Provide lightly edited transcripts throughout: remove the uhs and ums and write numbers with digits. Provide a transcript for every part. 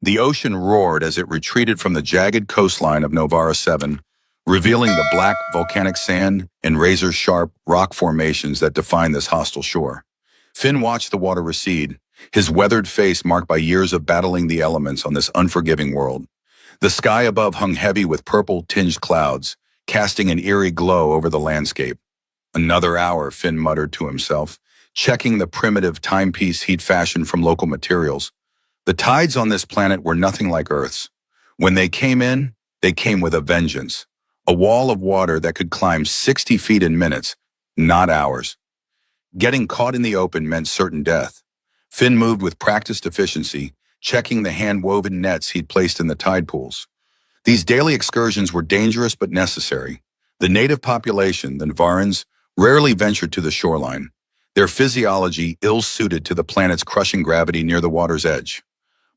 The ocean roared as it retreated from the jagged coastline of Novara 7, revealing the black volcanic sand and razor-sharp rock formations that define this hostile shore. Finn watched the water recede, his weathered face marked by years of battling the elements on this unforgiving world. The sky above hung heavy with purple-tinged clouds, casting an eerie glow over the landscape. Another hour, Finn muttered to himself, checking the primitive timepiece he'd fashioned from local materials. The tides on this planet were nothing like Earth's. When they came in, they came with a vengeance. A wall of water that could climb 60 feet in minutes, not hours. Getting caught in the open meant certain death. Finn moved with practiced efficiency, checking the hand-woven nets he'd placed in the tide pools. These daily excursions were dangerous but necessary. The native population, the Navarans, rarely ventured to the shoreline, their physiology ill-suited to the planet's crushing gravity near the water's edge.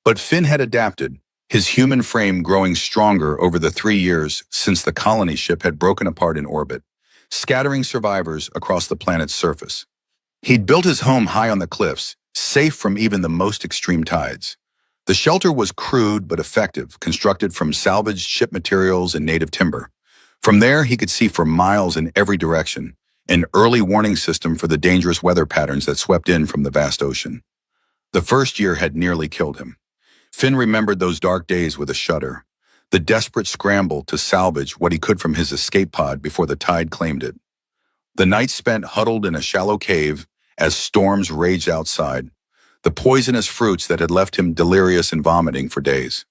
But Finn had adapted, his human frame growing stronger over the 3 years since the colony ship had broken apart in orbit, scattering survivors across the planet's surface. He'd built his home high on the cliffs, safe from even the most extreme tides. The shelter was crude but effective, constructed from salvaged ship materials and native timber. From there, he could see for miles in every direction, an early warning system for the dangerous weather patterns that swept in from the vast ocean. The first year had nearly killed him. Finn remembered those dark days with a shudder, the desperate scramble to salvage what he could from his escape pod before the tide claimed it. The nights spent huddled in a shallow cave as storms raged outside, the poisonous fruits that had left him delirious and vomiting for days.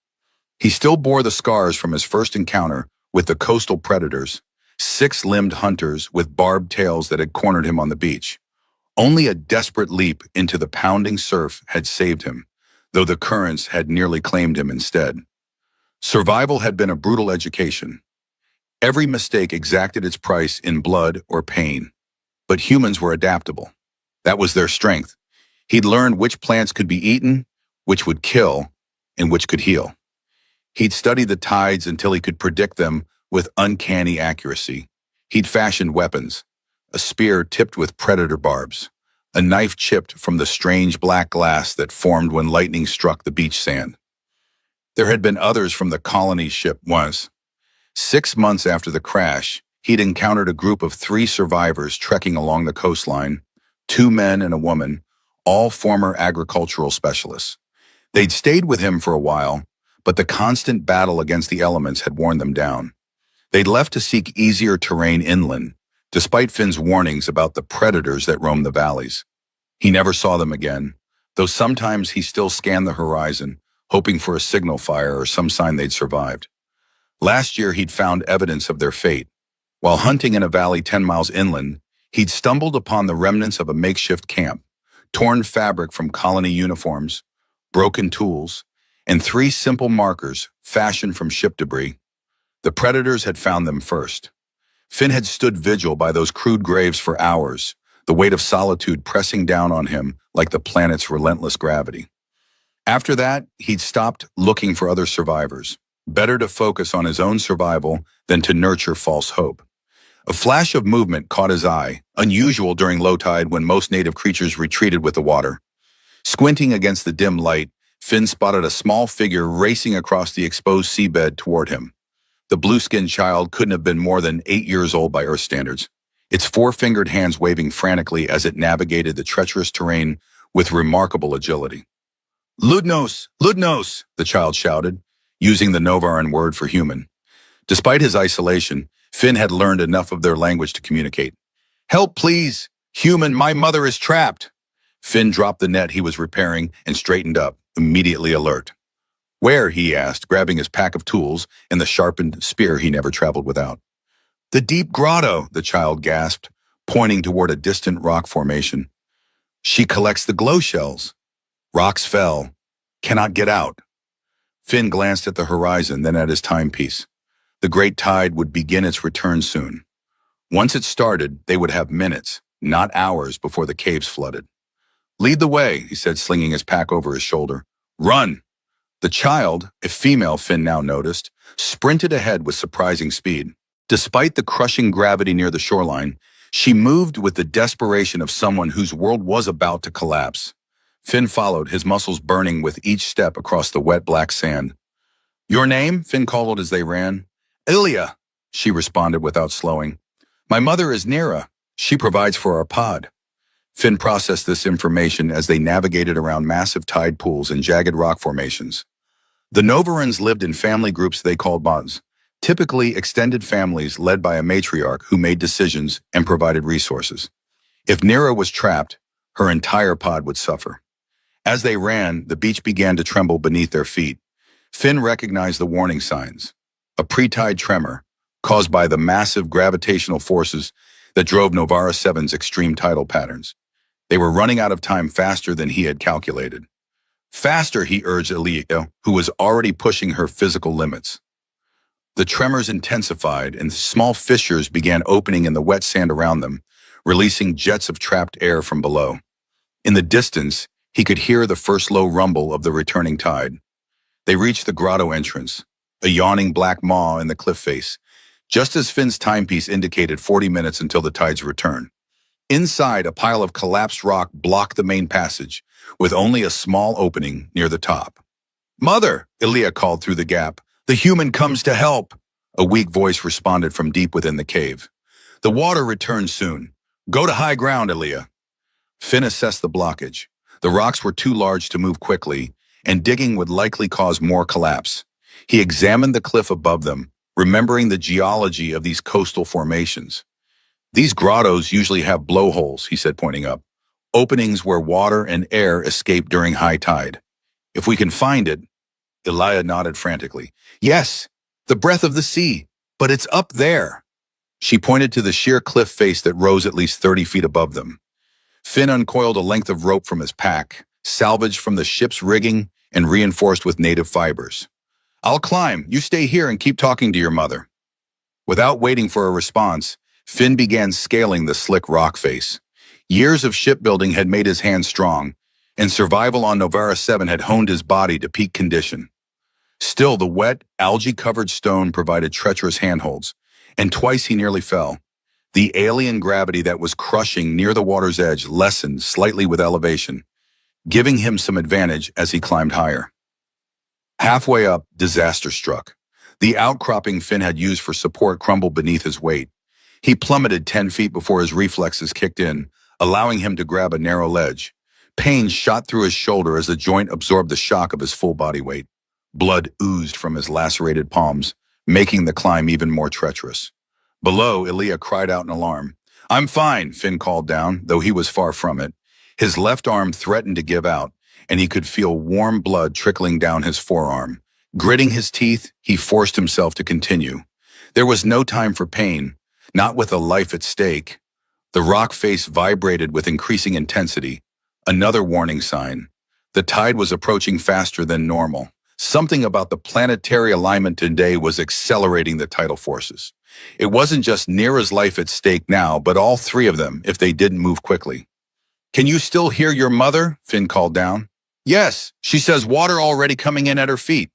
He still bore the scars from his first encounter with the coastal predators, six-limbed hunters with barbed tails that had cornered him on the beach. Only a desperate leap into the pounding surf had saved him, though the currents had nearly claimed him instead. Survival had been a brutal education. Every mistake exacted its price in blood or pain. But humans were adaptable. That was their strength. He'd learned which plants could be eaten, which would kill, and which could heal. He'd studied the tides until he could predict them with uncanny accuracy. He'd fashioned weapons, a spear tipped with predator barbs, a knife chipped from the strange black glass that formed when lightning struck the beach sand. There had been others from the colony ship once. 6 months after the crash, he'd encountered a group of 3 survivors trekking along the coastline, 2 men and a woman, all former agricultural specialists. They'd stayed with him for a while, but the constant battle against the elements had worn them down. They'd left to seek easier terrain inland, despite Finn's warnings about the predators that roamed the valleys. He never saw them again, though sometimes he still scanned the horizon, hoping for a signal fire or some sign they'd survived. Last year, he'd found evidence of their fate. While hunting in a valley 10 miles inland, he'd stumbled upon the remnants of a makeshift camp, torn fabric from colony uniforms, broken tools, and 3 simple markers fashioned from ship debris. The predators had found them first. Finn had stood vigil by those crude graves for hours, the weight of solitude pressing down on him like the planet's relentless gravity. After that, he'd stopped looking for other survivors. Better to focus on his own survival than to nurture false hope. A flash of movement caught his eye, unusual during low tide when most native creatures retreated with the water. Squinting against the dim light, Finn spotted a small figure racing across the exposed seabed toward him. The blue-skinned child couldn't have been more than 8 years old by Earth standards, its 4-fingered hands waving frantically as it navigated the treacherous terrain with remarkable agility. "Ludnos! Ludnos!" the child shouted, using the Novaran word for human. Despite his isolation, Finn had learned enough of their language to communicate. "Help, please! Human, my mother is trapped!" Finn dropped the net he was repairing and straightened up, immediately alert. "Where?" he asked, grabbing his pack of tools and the sharpened spear he never traveled without. "The deep grotto," the child gasped, pointing toward a distant rock formation. "She collects the glow shells. Rocks fell. Cannot get out." Finn glanced at the horizon, then at his timepiece. The great tide would begin its return soon. Once it started, they would have minutes, not hours, before the caves flooded. "Lead the way," he said, slinging his pack over his shoulder. "Run!" The child, a female Finn now noticed, sprinted ahead with surprising speed. Despite the crushing gravity near the shoreline, she moved with the desperation of someone whose world was about to collapse. Finn followed, his muscles burning with each step across the wet black sand. "Your name?" Finn called as they ran. "Ilya," she responded without slowing. "My mother is Nira. She provides for our pod." Finn processed this information as they navigated around massive tide pools and jagged rock formations. The Novarans lived in family groups they called mods, typically extended families led by a matriarch who made decisions and provided resources. If Nira was trapped, her entire pod would suffer. As they ran, the beach began to tremble beneath their feet. Finn recognized the warning signs: a pre-tide tremor, caused by the massive gravitational forces that drove Novara 7's extreme tidal patterns. They were running out of time faster than he had calculated. "Faster," he urged Ilya, who was already pushing her physical limits. The tremors intensified and small fissures began opening in the wet sand around them, releasing jets of trapped air from below. In the distance, he could hear the first low rumble of the returning tide. They reached the grotto entrance, a yawning black maw in the cliff face, just as Finn's timepiece indicated 40 minutes until the tide's return. Inside, a pile of collapsed rock blocked the main passage, with only a small opening near the top. "Mother," Ilya called through the gap, "the human comes to help." A weak voice responded from deep within the cave. "The water returns soon. Go to high ground, Ilya." Finn assessed the blockage. The rocks were too large to move quickly, and digging would likely cause more collapse. He examined the cliff above them, remembering the geology of these coastal formations. "These grottos usually have blowholes," he said, pointing up, "openings where water and air escape during high tide. If we can find it—" Ilya nodded frantically. "Yes, the breath of the sea, but it's up there." She pointed to the sheer cliff face that rose at least 30 feet above them. Finn uncoiled a length of rope from his pack, salvaged from the ship's rigging and reinforced with native fibers. "I'll climb. You stay here and keep talking to your mother." Without waiting for a response, Finn began scaling the slick rock face. Years of shipbuilding had made his hands strong, and survival on Novara 7 had honed his body to peak condition. Still, the wet, algae-covered stone provided treacherous handholds, and twice he nearly fell. The alien gravity that was crushing near the water's edge lessened slightly with elevation, giving him some advantage as he climbed higher. Halfway up, disaster struck. The outcropping Finn had used for support crumbled beneath his weight. He plummeted 10 feet before his reflexes kicked in, allowing him to grab a narrow ledge. Pain shot through his shoulder as the joint absorbed the shock of his full body weight. Blood oozed from his lacerated palms, making the climb even more treacherous. Below, Ilya cried out in alarm. "I'm fine," Finn called down, though he was far from it. His left arm threatened to give out, and he could feel warm blood trickling down his forearm. Gritting his teeth, he forced himself to continue. There was no time for pain, not with a life at stake. The rock face vibrated with increasing intensity, another warning sign. The tide was approaching faster than normal. Something about the planetary alignment today was accelerating the tidal forces. It wasn't just Nira's life at stake now, but all three of them if they didn't move quickly. "Can you still hear your mother?" Finn called down. "Yes, she says water already coming in at her feet."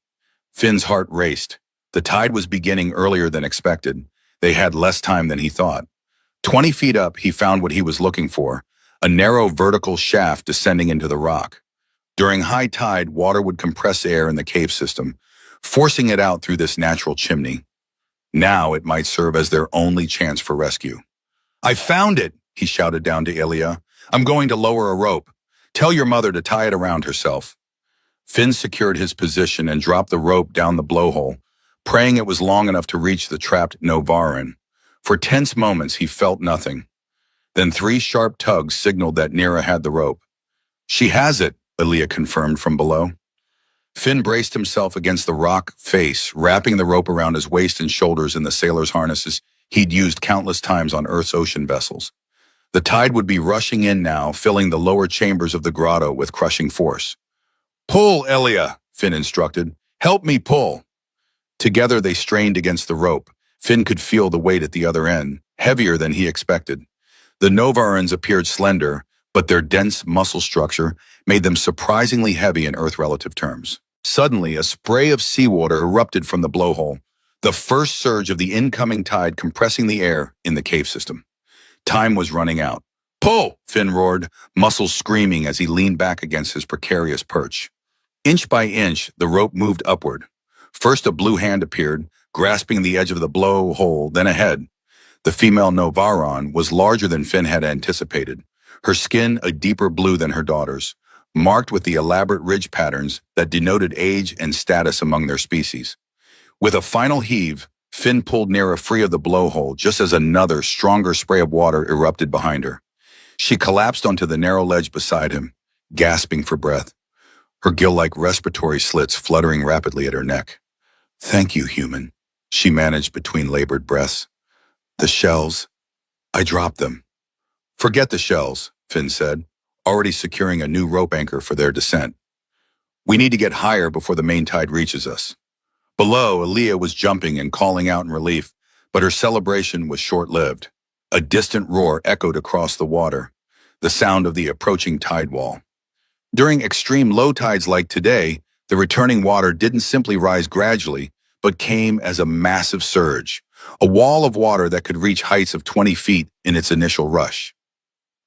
Finn's heart raced. The tide was beginning earlier than expected. They had less time than he thought. 20 feet up, he found what he was looking for, a narrow vertical shaft descending into the rock. During high tide, water would compress air in the cave system, forcing it out through this natural chimney. Now it might serve as their only chance for rescue. "I found it," he shouted down to Ilya. "I'm going to lower a rope. Tell your mother to tie it around herself." Finn secured his position and dropped the rope down the blowhole, praying it was long enough to reach the trapped Novaran. For tense moments, he felt nothing. Then 3 sharp tugs signaled that Nira had the rope. "She has it," Ilya confirmed from below. Finn braced himself against the rock face, wrapping the rope around his waist and shoulders in the sailor's harnesses he'd used countless times on Earth's ocean vessels. The tide would be rushing in now, filling the lower chambers of the grotto with crushing force. "Pull, Ilya," Finn instructed. "Help me pull." Together they strained against the rope. Finn could feel the weight at the other end, heavier than he expected. The Novarans appeared slender, but their dense muscle structure made them surprisingly heavy in Earth-relative terms. Suddenly, a spray of seawater erupted from the blowhole, the first surge of the incoming tide compressing the air in the cave system. Time was running out. Pull! Finn roared, muscles screaming as he leaned back against his precarious perch. Inch by inch, the rope moved upward. First a blue hand appeared, grasping the edge of the blowhole, then a head. The female Novaron was larger than Finn had anticipated, her skin a deeper blue than her daughter's, marked with the elaborate ridge patterns that denoted age and status among their species. With a final heave, Finn pulled Nera free of the blowhole just as another, stronger spray of water erupted behind her. She collapsed onto the narrow ledge beside him, gasping for breath, her gill-like respiratory slits fluttering rapidly at her neck. "Thank you, human," she managed between labored breaths. "The shells, I dropped them." "Forget the shells," Finn said, already securing a new rope anchor for their descent. "We need to get higher before the main tide reaches us." Below, Aaliyah was jumping and calling out in relief, but her celebration was short-lived. A distant roar echoed across the water, the sound of the approaching tide wall. During extreme low tides like today, the returning water didn't simply rise gradually, but came as a massive surge, a wall of water that could reach heights of 20 feet in its initial rush.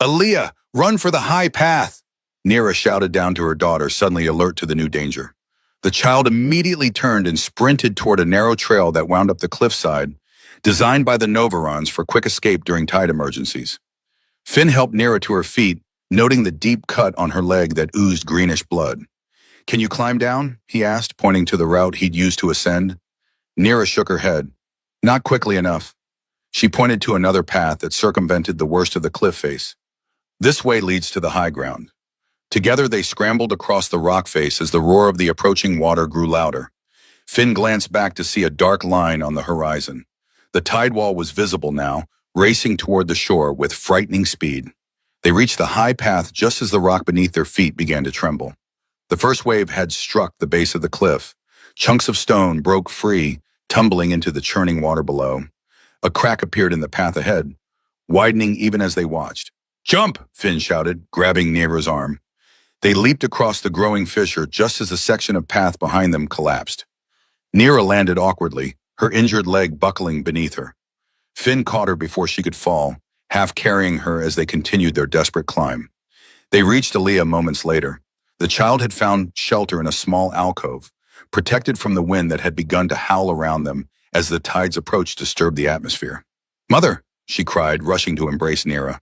"Aaliyah, run for the high path!" Nera shouted down to her daughter, suddenly alert to the new danger. The child immediately turned and sprinted toward a narrow trail that wound up the cliffside, designed by the Novarons for quick escape during tide emergencies. Finn helped Nera to her feet, noting the deep cut on her leg that oozed greenish blood. "Can you climb down?" he asked, pointing to the route he'd used to ascend. Nera shook her head. "Not quickly enough." She pointed to another path that circumvented the worst of the cliff face. "This way leads to the high ground." Together they scrambled across the rock face as the roar of the approaching water grew louder. Finn glanced back to see a dark line on the horizon. The tide wall was visible now, racing toward the shore with frightening speed. They reached the high path just as the rock beneath their feet began to tremble. The first wave had struck the base of the cliff. Chunks of stone broke free, tumbling into the churning water below. A crack appeared in the path ahead, widening even as they watched. "Jump!" Finn shouted, grabbing Nera's arm. They leaped across the growing fissure just as a section of path behind them collapsed. Nera landed awkwardly, her injured leg buckling beneath her. Finn caught her before she could fall, half carrying her as they continued their desperate climb. They reached Aaliyah moments later. The child had found shelter in a small alcove, protected from the wind that had begun to howl around them as the tide's approach disturbed the atmosphere. "Mother!" she cried, rushing to embrace Nera.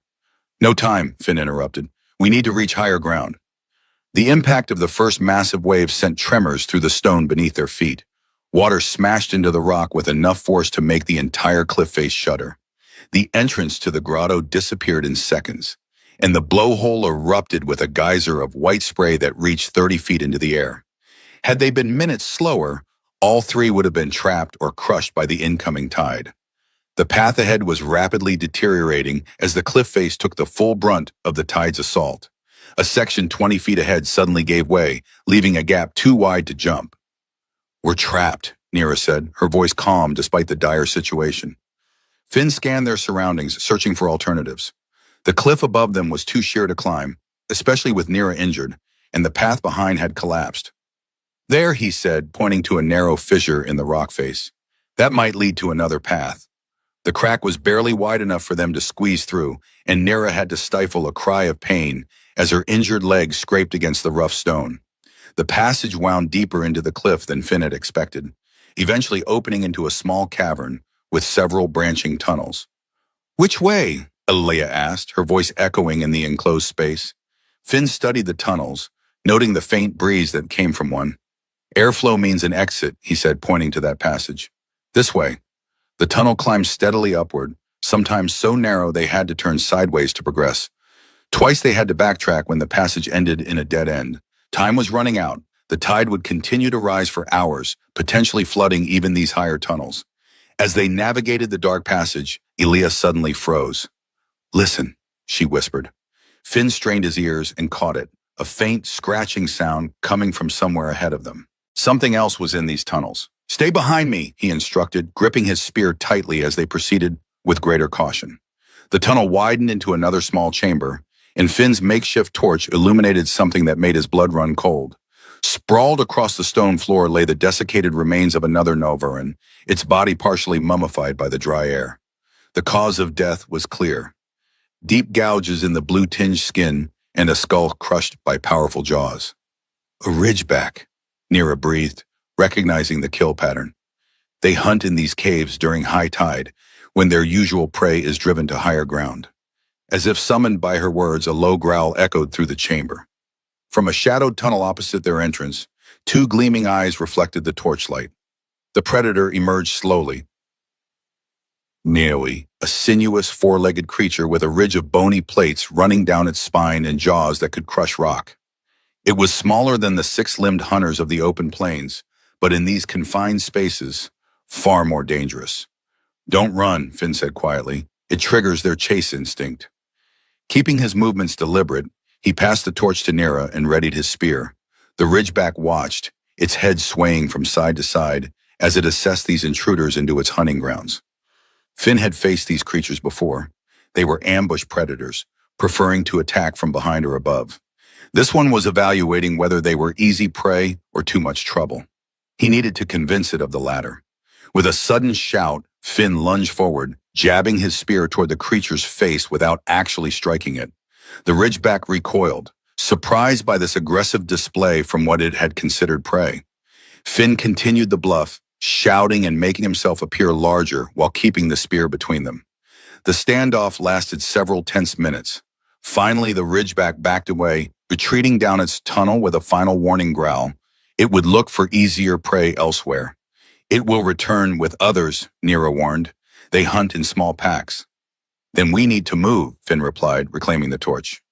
"No time," Finn interrupted. "We need to reach higher ground." The impact of the first massive wave sent tremors through the stone beneath their feet. Water smashed into the rock with enough force to make the entire cliff face shudder. The entrance to the grotto disappeared in seconds, and the blowhole erupted with a geyser of white spray that reached 30 feet into the air. Had they been minutes slower, all three would have been trapped or crushed by the incoming tide. The path ahead was rapidly deteriorating as the cliff face took the full brunt of the tide's assault. A section 20 feet ahead suddenly gave way, leaving a gap too wide to jump. "We're trapped," Nera said, her voice calm despite the dire situation. Finn scanned their surroundings, searching for alternatives. The cliff above them was too sheer to climb, especially with Nera injured, and the path behind had collapsed. "There," he said, pointing to a narrow fissure in the rock face. "That might lead to another path." The crack was barely wide enough for them to squeeze through, and Nera had to stifle a cry of pain as her injured leg scraped against the rough stone. The passage wound deeper into the cliff than Finn had expected, eventually opening into a small cavern with several branching tunnels. "Which way?" Aaliyah asked, her voice echoing in the enclosed space. Finn studied the tunnels, noting the faint breeze that came from one. "Airflow means an exit," he said, pointing to that passage. "This way." The tunnel climbed steadily upward, sometimes so narrow they had to turn sideways to progress. Twice they had to backtrack when the passage ended in a dead end. Time was running out. The tide would continue to rise for hours, potentially flooding even these higher tunnels. As they navigated the dark passage, Aaliyah suddenly froze. "Listen," she whispered. Finn strained his ears and caught it, a faint, scratching sound coming from somewhere ahead of them. Something else was in these tunnels. "Stay behind me," he instructed, gripping his spear tightly as they proceeded with greater caution. The tunnel widened into another small chamber, and Finn's makeshift torch illuminated something that made his blood run cold. Sprawled across the stone floor lay the desiccated remains of another Novaran, its body partially mummified by the dry air. The cause of death was clear. deep gouges in the blue-tinged skin, and a skull crushed by powerful jaws. A ridgeback, Nira breathed, recognizing the kill pattern. They hunt in these caves during high tide, when their usual prey is driven to higher ground. As if summoned by her words, a low growl echoed through the chamber. From a shadowed tunnel opposite their entrance, two gleaming eyes reflected the torchlight. The predator emerged slowly. Neoi, a sinuous four-legged creature with a ridge of bony plates running down its spine and jaws that could crush rock. It was smaller than the six-limbed hunters of the open plains, but in these confined spaces, far more dangerous. Don't run, Finn said quietly. It triggers their chase instinct. Keeping his movements deliberate, he passed the torch to Nira and readied his spear. The ridgeback watched, its head swaying from side to side as it assessed these intruders into its hunting grounds. Finn had faced these creatures before. They were ambush predators, preferring to attack from behind or above. This one was evaluating whether they were easy prey or too much trouble. He needed to convince it of the latter. With a sudden shout, Finn lunged forward, jabbing his spear toward the creature's face without actually striking it. The ridgeback recoiled, surprised by this aggressive display from what it had considered prey. Finn continued the bluff, shouting and making himself appear larger while keeping the spear between them. The standoff lasted several tense minutes. Finally, the ridgeback backed away, retreating down its tunnel with a final warning growl. It would look for easier prey elsewhere. It will return with others, Nira warned. They hunt in small packs. Then we need to move, Finn replied, reclaiming the torch.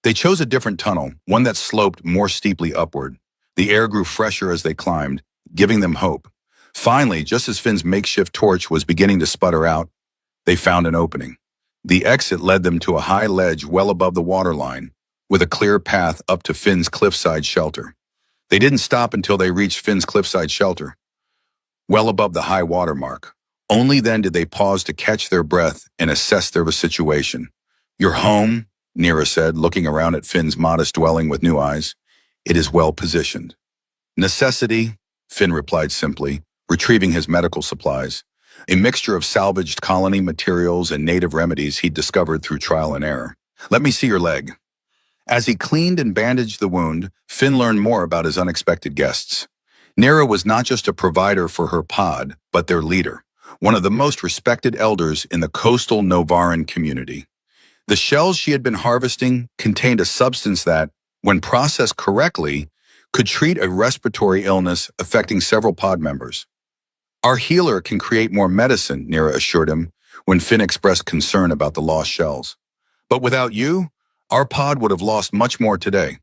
They chose a different tunnel, one that sloped more steeply upward. The air grew fresher as they climbed, giving them hope. Finally, just as Finn's makeshift torch was beginning to sputter out, they found an opening. The exit led them to a high ledge well above the waterline, with a clear path up to Finn's cliffside shelter. They didn't stop until they reached Finn's cliffside shelter, well above the high water mark. Only then did they pause to catch their breath and assess their situation. "Your home," Nira said, looking around at Finn's modest dwelling with new eyes. "It is well positioned." "Necessity," Finn replied simply, retrieving his medical supplies, a mixture of salvaged colony materials and native remedies he'd discovered through trial and error. "Let me see your leg." As he cleaned and bandaged the wound, Finn learned more about his unexpected guests. Nira was not just a provider for her pod, but their leader, one of the most respected elders in the coastal Novaran community. The shells she had been harvesting contained a substance that, when processed correctly, could treat a respiratory illness affecting several pod members. "Our healer can create more medicine," Nira assured him, when Finn expressed concern about the lost shells. "But without you, our pod would have lost much more today."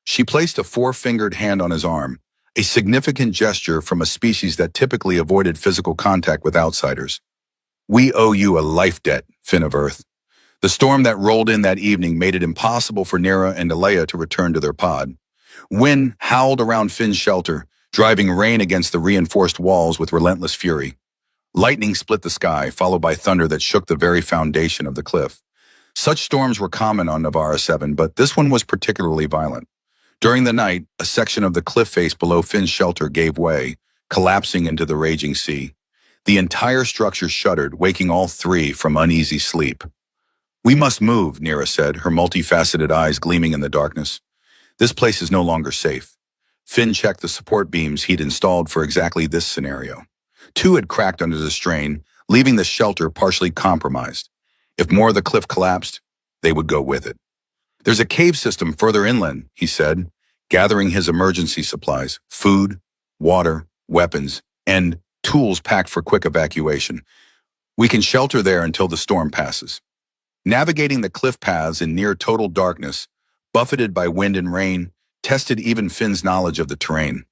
She placed a four-fingered hand on his arm, a significant gesture from a species that typically avoided physical contact with outsiders. "We owe you a life debt, Finn of Earth." The storm that rolled in that evening made it impossible for Nira and Alea to return to their pod. Wind howled around Finn's shelter, driving rain against the reinforced walls with relentless fury. Lightning split the sky, followed by thunder that shook the very foundation of the cliff. Such storms were common on Navara 7, but this one was particularly violent. During the night, a section of the cliff face below Finn's shelter gave way, collapsing into the raging sea. The entire structure shuddered, waking all three from uneasy sleep. "We must move," Nira said, her multifaceted eyes gleaming in the darkness. "This place is no longer safe." Finn checked the support beams he'd installed for exactly this scenario. Two had cracked under the strain, leaving the shelter partially compromised. If more of the cliff collapsed, they would go with it. "There's a cave system further inland," he said, gathering his emergency supplies, food, water, weapons, and tools packed for quick evacuation. "We can shelter there until the storm passes." Navigating the cliff paths in near total darkness, buffeted by wind and rain, tested even Finn's knowledge of the terrain.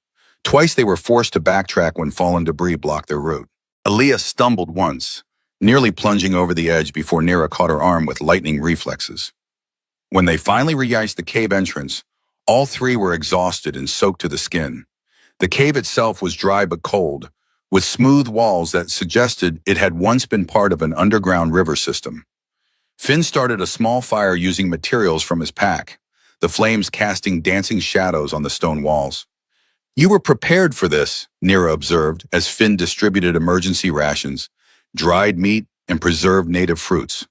Twice they were forced to backtrack when fallen debris blocked their route. Alea stumbled once, nearly plunging over the edge before Nira caught her arm with lightning reflexes. When they finally re-iced the cave entrance, all three were exhausted and soaked to the skin. The cave itself was dry but cold, with smooth walls that suggested it had once been part of an underground river system. Finn started a small fire using materials from his pack, the flames casting dancing shadows on the stone walls. "You were prepared for this," Nira observed as Finn distributed emergency rations, dried meat, and preserved native fruits.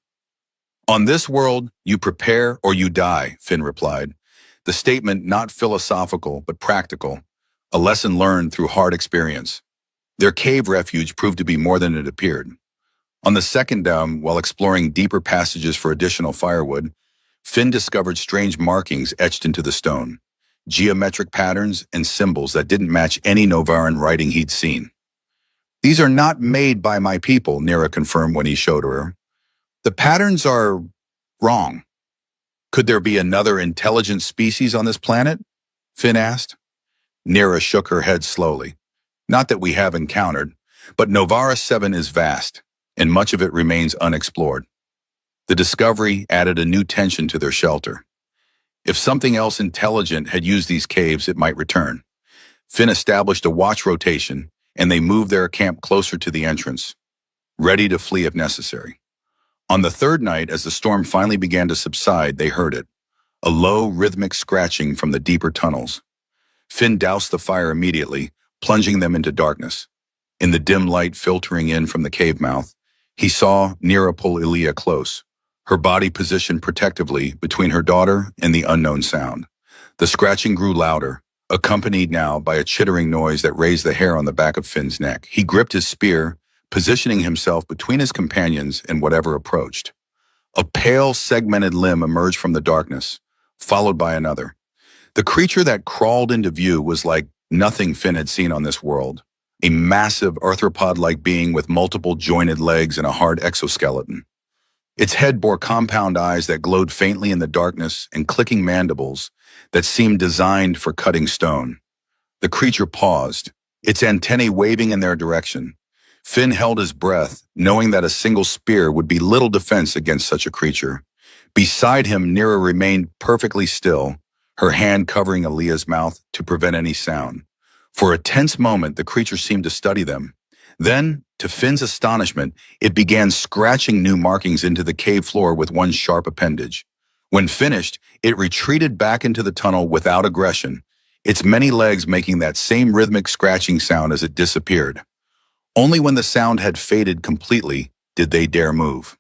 On this world, you prepare or you die, Finn replied. The statement not philosophical but practical, a lesson learned through hard experience. Their cave refuge proved to be more than it appeared. On the second dome, while exploring deeper passages for additional firewood, Finn discovered strange markings etched into the stone, geometric patterns and symbols that didn't match any Novaran writing he'd seen. These are not made by my people, Nira confirmed when he showed her. The patterns are wrong. Could there be another intelligent species on this planet? Finn asked. Nira shook her head slowly. Not that we have encountered, but Novara 7 is vast, and much of it remains unexplored. The discovery added a new tension to their shelter. If something else intelligent had used these caves, it might return. Finn established a watch rotation, and they moved their camp closer to the entrance, ready to flee if necessary. On the third night, as the storm finally began to subside, they heard it, a low, rhythmic scratching from the deeper tunnels. Finn doused the fire immediately, plunging them into darkness. In the dim light filtering in from the cave mouth, he saw Nira pull Ilya close, her body positioned protectively between her daughter and the unknown sound. The scratching grew louder, accompanied now by a chittering noise that raised the hair on the back of Finn's neck. He gripped his spear, positioning himself between his companions and whatever approached. A pale, segmented limb emerged from the darkness, followed by another. The creature that crawled into view was like nothing Finn had seen on this world, a massive arthropod-like being with multiple jointed legs and a hard exoskeleton. Its head bore compound eyes that glowed faintly in the darkness and clicking mandibles that seemed designed for cutting stone. The creature paused, its antennae waving in their direction. Finn held his breath, knowing that a single spear would be little defense against such a creature. Beside him, Nira remained perfectly still, her hand covering Aaliyah's mouth to prevent any sound. For a tense moment, the creature seemed to study them. Then, to Finn's astonishment, it began scratching new markings into the cave floor with one sharp appendage. When finished, it retreated back into the tunnel without aggression, its many legs making that same rhythmic scratching sound as it disappeared. Only when the sound had faded completely did they dare move.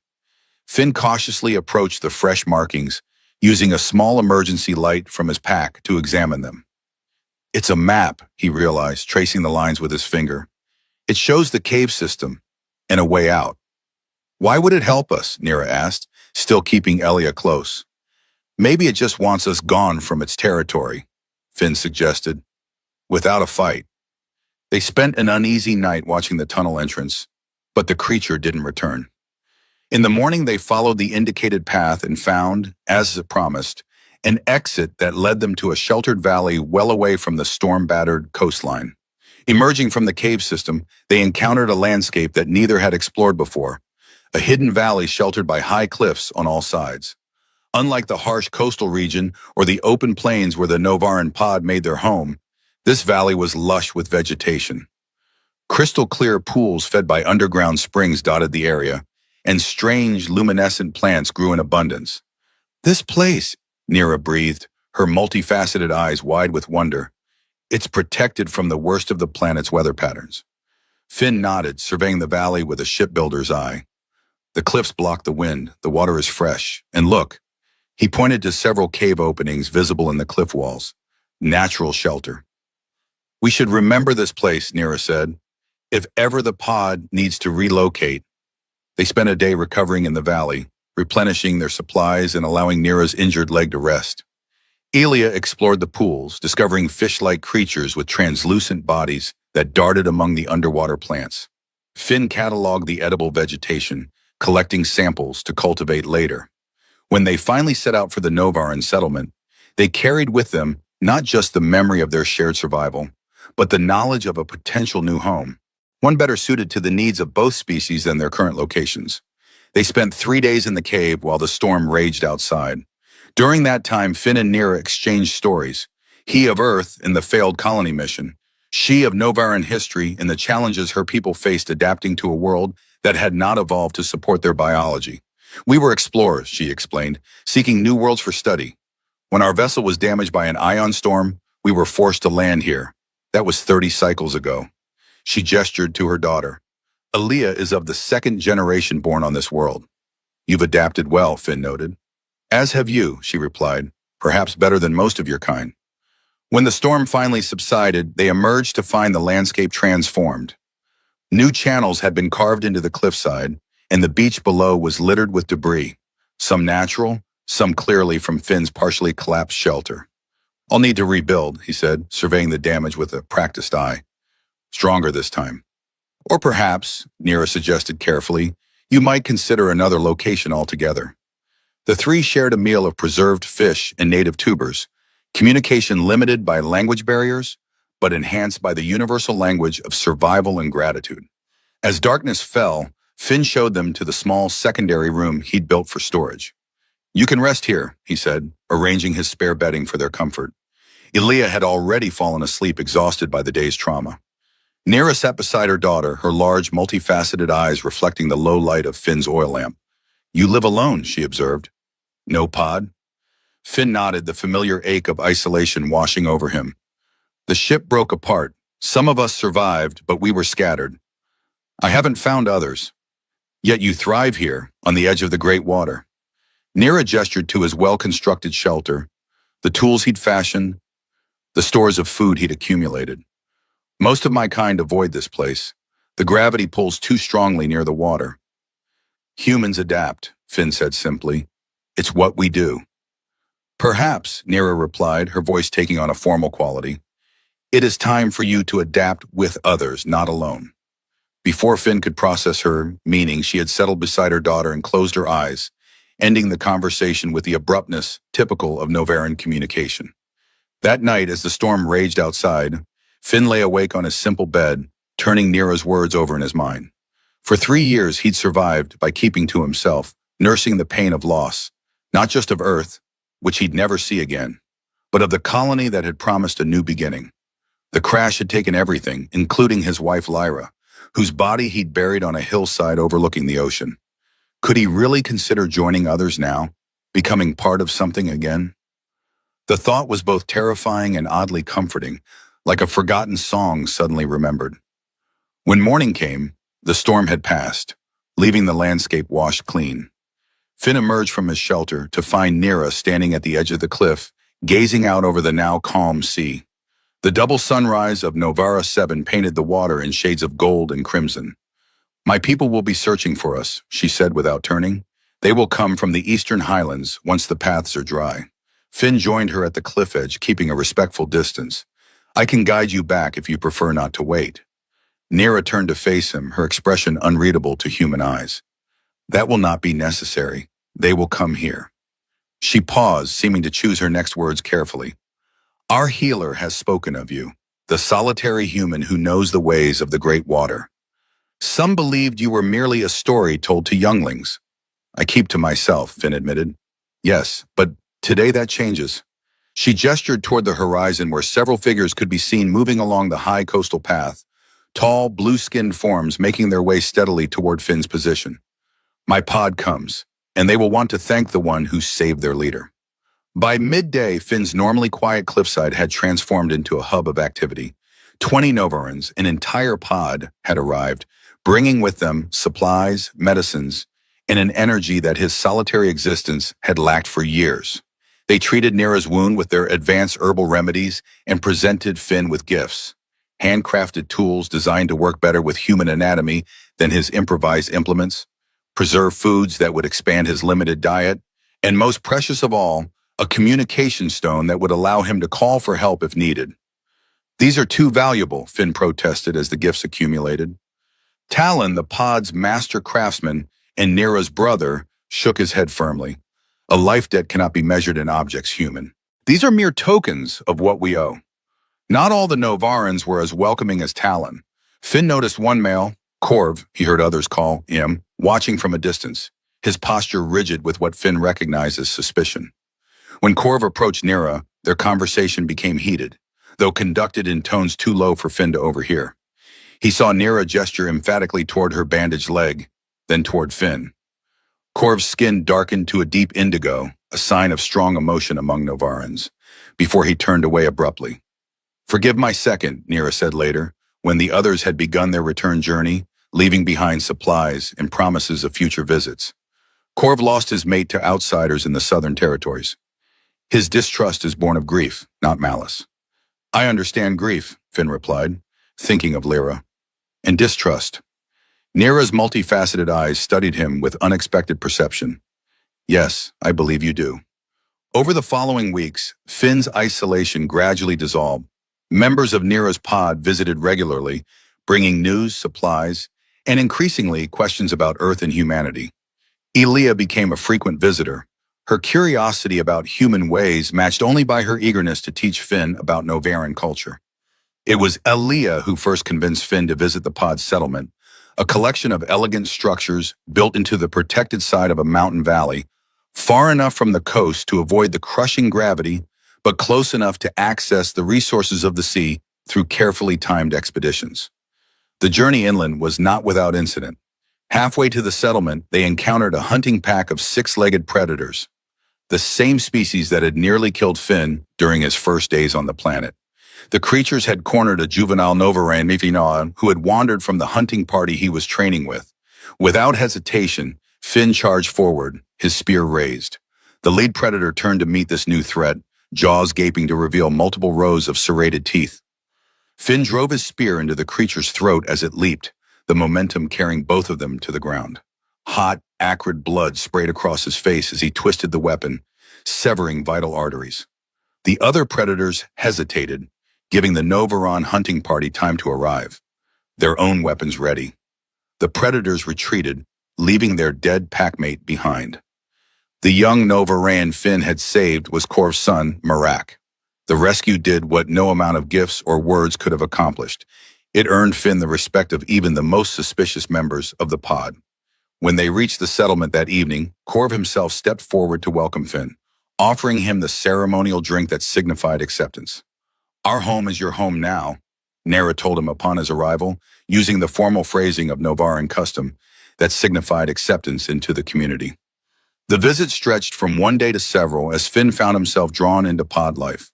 Finn cautiously approached the fresh markings, using a small emergency light from his pack to examine them. It's a map, he realized, tracing the lines with his finger. It shows the cave system and a way out. Why would it help us? Nira asked, still keeping Elia close. Maybe it just wants us gone from its territory, Finn suggested, without a fight. They spent an uneasy night watching the tunnel entrance, but the creature didn't return. In the morning, they followed the indicated path and found, as promised, an exit that led them to a sheltered valley well away from the storm-battered coastline. Emerging from the cave system, they encountered a landscape that neither had explored before, a hidden valley sheltered by high cliffs on all sides. Unlike the harsh coastal region or the open plains where the Novaran pod made their home, this valley was lush with vegetation. Crystal-clear pools fed by underground springs dotted the area, and strange, luminescent plants grew in abundance. This place, Nira breathed, her multifaceted eyes wide with wonder. It's protected from the worst of the planet's weather patterns. Finn nodded, surveying the valley with a shipbuilder's eye. The cliffs block the wind, the water is fresh, and look, he pointed to several cave openings visible in the cliff walls. Natural shelter. We should remember this place, Nira said. If ever the pod needs to relocate. They spent a day recovering in the valley, replenishing their supplies and allowing Nira's injured leg to rest. Elia explored the pools, discovering fish-like creatures with translucent bodies that darted among the underwater plants. Finn cataloged the edible vegetation, collecting samples to cultivate later. When they finally set out for the Novaran settlement, they carried with them not just the memory of their shared survival, but the knowledge of a potential new home, one better suited to the needs of both species than their current locations. They spent 3 days in the cave while the storm raged outside. During that time, Finn and Nira exchanged stories, he of Earth in the failed colony mission, she of Novaran history and the challenges her people faced adapting to a world that had not evolved to support their biology. We were explorers, she explained, seeking new worlds for study. When our vessel was damaged by an ion storm, we were forced to land here. That was 30 cycles ago. She gestured to her daughter. Aaliyah is of the second generation born on this world. You've adapted well, Finn noted. As have you, she replied, perhaps better than most of your kind. When the storm finally subsided, they emerged to find the landscape transformed. New channels had been carved into the cliffside, and the beach below was littered with debris, some natural, some clearly from Finn's partially collapsed shelter. I'll need to rebuild, he said, surveying the damage with a practiced eye. Stronger this time. Or perhaps, Nira suggested carefully, you might consider another location altogether. The three shared a meal of preserved fish and native tubers, communication limited by language barriers, but enhanced by the universal language of survival and gratitude. As darkness fell, Finn showed them to the small secondary room he'd built for storage. You can rest here, he said, arranging his spare bedding for their comfort. Elia had already fallen asleep exhausted by the day's trauma. Nira sat beside her daughter, her large, multifaceted eyes reflecting the low light of Finn's oil lamp. You live alone, she observed. No pod? Finn nodded, the familiar ache of isolation washing over him. The ship broke apart. Some of us survived, but we were scattered. I haven't found others. Yet you thrive here, on the edge of the great water. Nira gestured to his well-constructed shelter, the tools he'd fashioned, the stores of food he'd accumulated. Most of my kind avoid this place. The gravity pulls too strongly near the water. Humans adapt, Finn said simply. It's what we do. Perhaps, Nira replied, her voice taking on a formal quality. It is time for you to adapt with others, not alone. Before Finn could process her meaning, she had settled beside her daughter and closed her eyes, ending the conversation with the abruptness typical of Novaran communication. That night, as the storm raged outside, Finn lay awake on his simple bed, turning Nira's words over in his mind. For 3 years, he'd survived by keeping to himself, nursing the pain of loss, not just of Earth, which he'd never see again, but of the colony that had promised a new beginning. The crash had taken everything, including his wife Lyra, whose body he'd buried on a hillside overlooking the ocean. Could he really consider joining others now, becoming part of something again? The thought was both terrifying and oddly comforting, like a forgotten song suddenly remembered. When morning came, the storm had passed, leaving the landscape washed clean. Finn emerged from his shelter to find Nira standing at the edge of the cliff, gazing out over the now calm sea. The double sunrise of Novara 7 painted the water in shades of gold and crimson. My people will be searching for us, she said without turning. They will come from the eastern highlands once the paths are dry. Finn joined her at the cliff edge, keeping a respectful distance. I can guide you back if you prefer not to wait. Nira turned to face him, her expression unreadable to human eyes. That will not be necessary. They will come here. She paused, seeming to choose her next words carefully. Our healer has spoken of you, the solitary human who knows the ways of the great water. Some believed you were merely a story told to younglings. I keep to myself, Finn admitted. Yes, but today that changes. She gestured toward the horizon where several figures could be seen moving along the high coastal path, tall, blue-skinned forms making their way steadily toward Finn's position. My pod comes, and they will want to thank the one who saved their leader. By midday, Finn's normally quiet cliffside had transformed into a hub of activity. 20 Novarans, an entire pod, had arrived, bringing with them supplies, medicines, and an energy that his solitary existence had lacked for years. They treated Nira's wound with their advanced herbal remedies and presented Finn with gifts, handcrafted tools designed to work better with human anatomy than his improvised implements, preserved foods that would expand his limited diet, and most precious of all, a communication stone that would allow him to call for help if needed. These are too valuable, Finn protested as the gifts accumulated. Talon, the pod's master craftsman and Nira's brother, shook his head firmly. A life debt cannot be measured in objects human. These are mere tokens of what we owe. Not all the Novarans were as welcoming as Talon. Finn noticed one male, Corv, he heard others call him, watching from a distance, his posture rigid with what Finn recognized as suspicion. When Corv approached Nira, their conversation became heated, though conducted in tones too low for Finn to overhear. He saw Nira gesture emphatically toward her bandaged leg, then toward Finn. Corv's skin darkened to a deep indigo, a sign of strong emotion among Novarans, before he turned away abruptly. Forgive my second, Nira said later, when the others had begun their return journey, leaving behind supplies and promises of future visits. Corv lost his mate to outsiders in the southern territories. His distrust is born of grief, not malice. I understand grief, Finn replied, thinking of Lyra. And distrust. Nira's multifaceted eyes studied him with unexpected perception. Yes, I believe you do. Over the following weeks, Finn's isolation gradually dissolved. Members of Nira's pod visited regularly, bringing news, supplies, and increasingly questions about Earth and humanity. Elia became a frequent visitor, her curiosity about human ways matched only by her eagerness to teach Finn about Novaran culture. It was Elia who first convinced Finn to visit the pod's settlement, a collection of elegant structures built into the protected side of a mountain valley, far enough from the coast to avoid the crushing gravity, but close enough to access the resources of the sea through carefully timed expeditions. The journey inland was not without incident. Halfway to the settlement, they encountered a hunting pack of six-legged predators, the same species that had nearly killed Finn during his first days on the planet. The creatures had cornered a juvenile Novaran Mifinaw who had wandered from the hunting party he was training with. Without hesitation, Finn charged forward, his spear raised. The lead predator turned to meet this new threat, jaws gaping to reveal multiple rows of serrated teeth. Finn drove his spear into the creature's throat as it leaped, the momentum carrying both of them to the ground. Hot, acrid blood sprayed across his face as he twisted the weapon, severing vital arteries. The other predators hesitated, giving the Novaran hunting party time to arrive, their own weapons ready. The predators retreated, leaving their dead packmate behind. The young Novaran Finn had saved was Corv's son, Marak. The rescue did what no amount of gifts or words could have accomplished. It earned Finn the respect of even the most suspicious members of the pod. When they reached the settlement that evening, Corv himself stepped forward to welcome Finn, offering him the ceremonial drink that signified acceptance. Our home is your home now, Nera told him upon his arrival, using the formal phrasing of Novaran custom that signified acceptance into the community. The visit stretched from one day to several as Finn found himself drawn into pod life.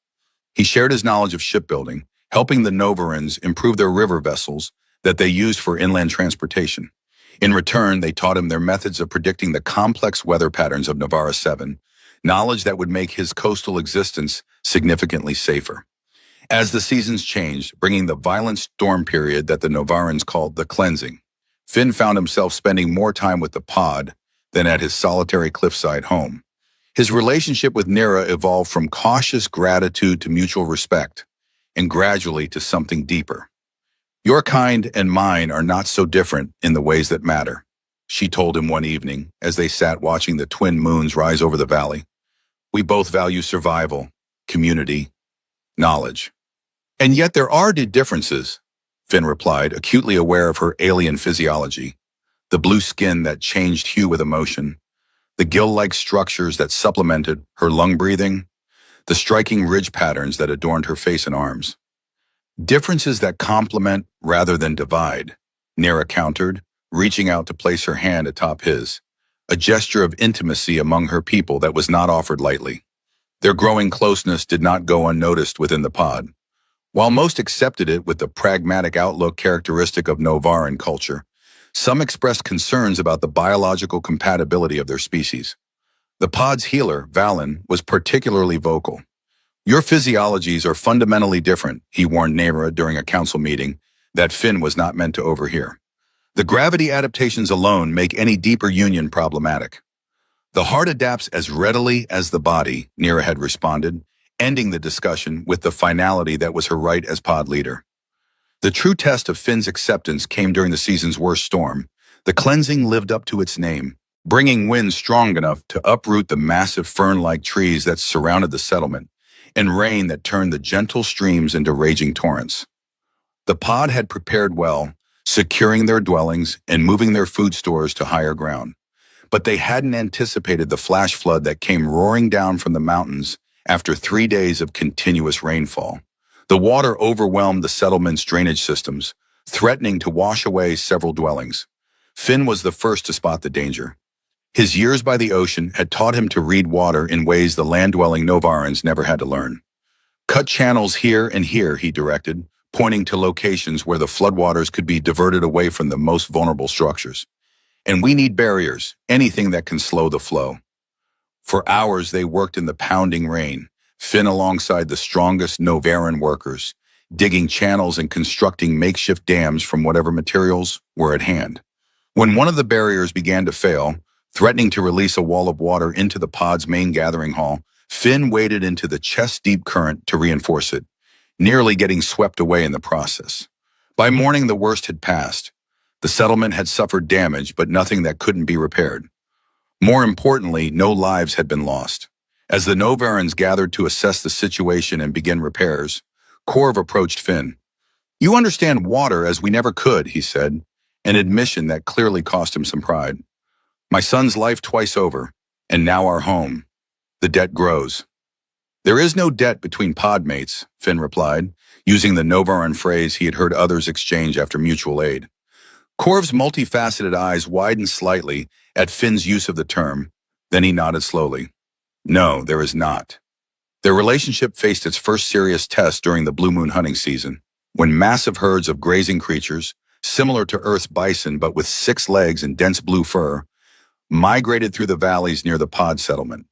He shared his knowledge of shipbuilding, helping the Novarans improve their river vessels that they used for inland transportation. In return, they taught him their methods of predicting the complex weather patterns of Novara 7, knowledge that would make his coastal existence significantly safer. As the seasons changed, bringing the violent storm period that the Novarans called the cleansing, Finn found himself spending more time with the pod than at his solitary cliffside home. His relationship with Nera evolved from cautious gratitude to mutual respect, and gradually to something deeper. Your kind and mine are not so different in the ways that matter, she told him one evening as they sat watching the twin moons rise over the valley. We both value survival, community, knowledge. And yet there are differences, Finn replied, acutely aware of her alien physiology. The blue skin that changed hue with emotion, the gill-like structures that supplemented her lung breathing, the striking ridge patterns that adorned her face and arms. Differences that complement rather than divide, Nera countered, reaching out to place her hand atop his, a gesture of intimacy among her people that was not offered lightly. Their growing closeness did not go unnoticed within the pod. While most accepted it with the pragmatic outlook characteristic of Novaran culture, some expressed concerns about the biological compatibility of their species. The pod's healer, Valen, was particularly vocal. Your physiologies are fundamentally different, he warned Nera during a council meeting that Finn was not meant to overhear. The gravity adaptations alone make any deeper union problematic. The heart adapts as readily as the body, Nera had responded, ending the discussion with the finality that was her right as pod leader. The true test of Finn's acceptance came during the season's worst storm. The cleansing lived up to its name, bringing winds strong enough to uproot the massive fern-like trees that surrounded the settlement, and rain that turned the gentle streams into raging torrents. The pod had prepared well, securing their dwellings and moving their food stores to higher ground. But they hadn't anticipated the flash flood that came roaring down from the mountains after 3 days of continuous rainfall. The water overwhelmed the settlement's drainage systems, threatening to wash away several dwellings. Finn was the first to spot the danger. His years by the ocean had taught him to read water in ways the land-dwelling Novarans never had to learn. Cut channels here and here, he directed, pointing to locations where the floodwaters could be diverted away from the most vulnerable structures. And we need barriers, anything that can slow the flow. For hours they worked in the pounding rain, Finn alongside the strongest Novaran workers, digging channels and constructing makeshift dams from whatever materials were at hand. When one of the barriers began to fail, threatening to release a wall of water into the pod's main gathering hall, Finn waded into the chest-deep current to reinforce it, nearly getting swept away in the process. By morning, the worst had passed. The settlement had suffered damage, but nothing that couldn't be repaired. More importantly, no lives had been lost. As the Novarans gathered to assess the situation and begin repairs, Corv approached Finn. "You understand water as we never could," he said, an admission that clearly cost him some pride. "My son's life twice over, and now our home. The debt grows." "There is no debt between podmates," Finn replied, using the Novaran phrase he had heard others exchange after mutual aid. Corv's multifaceted eyes widened slightly at Finn's use of the term, then he nodded slowly. "No, there is not." Their relationship faced its first serious test during the Blue Moon hunting season, when massive herds of grazing creatures, similar to Earth's bison but with 6 legs and dense blue fur, migrated through the valleys near the pod settlement.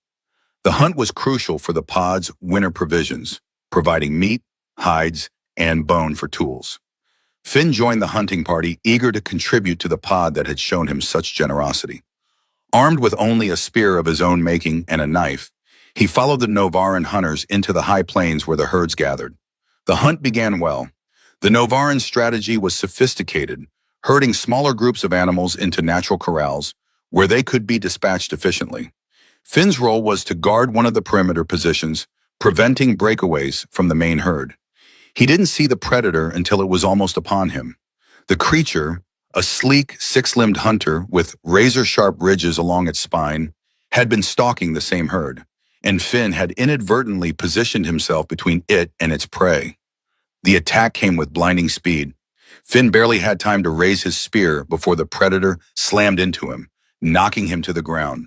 The hunt was crucial for the pod's winter provisions, providing meat, hides, and bone for tools. Finn joined the hunting party, eager to contribute to the pod that had shown him such generosity. Armed with only a spear of his own making and a knife, he followed the Novaran hunters into the high plains where the herds gathered. The hunt began well. The Novaran strategy was sophisticated, herding smaller groups of animals into natural corrals, where they could be dispatched efficiently. Finn's role was to guard one of the perimeter positions, preventing breakaways from the main herd. He didn't see the predator until it was almost upon him. The creature, a sleek, 6-limbed hunter with razor-sharp ridges along its spine, had been stalking the same herd, and Finn had inadvertently positioned himself between it and its prey. The attack came with blinding speed. Finn barely had time to raise his spear before the predator slammed into him, knocking him to the ground.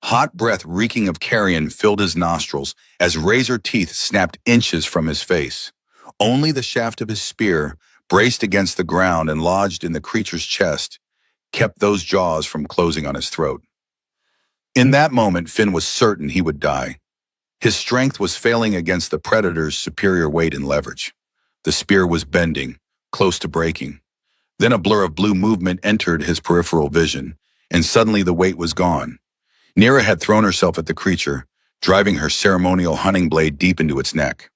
Hot breath reeking of carrion filled his nostrils as razor teeth snapped inches from his face. Only the shaft of his spear, braced against the ground and lodged in the creature's chest, kept those jaws from closing on his throat. In that moment, Finn was certain he would die. His strength was failing against the predator's superior weight and leverage. The spear was bending, close to breaking. Then a blur of blue movement entered his peripheral vision, and suddenly the weight was gone. Nira had thrown herself at the creature, driving her ceremonial hunting blade deep into its neck.